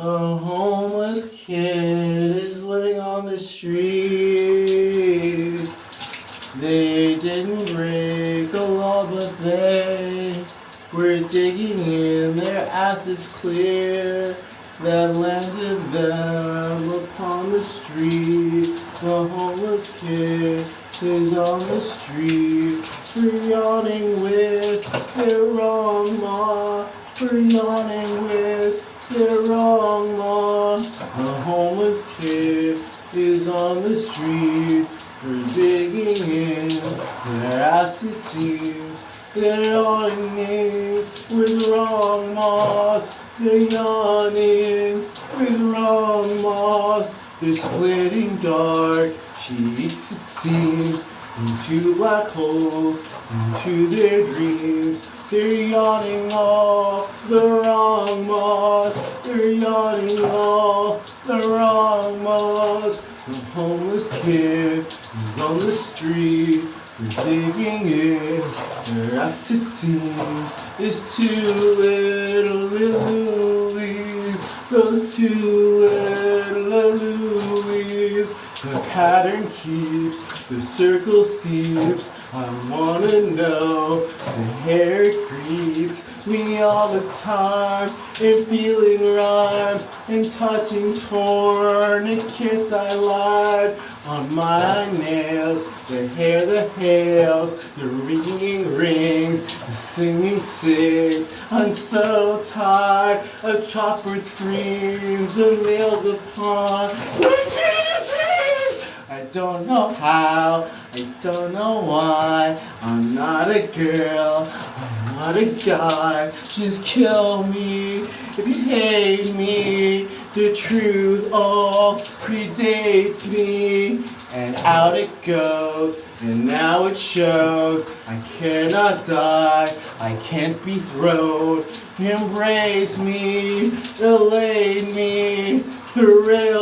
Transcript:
A homeless kid is living on the street. They didn't break the law, but they were digging in their asses clear that landed them upon the street. The homeless kid is on the street, for yawning with their wrong law, for yawning with their wrong law. The homeless kid is on the street, for digging in their ass it seems. They're yawning with wrong moss. They're yawning with wrong moss. They're splitting dark cheeks, it seems, into black holes, into their dreams. They're yawning all the wrong moss. They're yawning all the wrong moss. The homeless kid is on the street, digging in their ass it seems. There's two little lilies, those two little lilies. The pattern keeps, the circle seeps. I wanna know, the hair creeps me all the time, and feeling rhymes, and touching tourniquets I lied on my nails. The hair, the hails, the ringing rings, the singing sings. I'm so tired of chalkboard screams and nails upon I don't know how, I don't know why. I'm not a girl, I'm not a guy. Just kill me if you hate me. The truth all predates me, and out it goes, and now it shows. I cannot die, I can't be thrown. Embrace me, elate me, thrill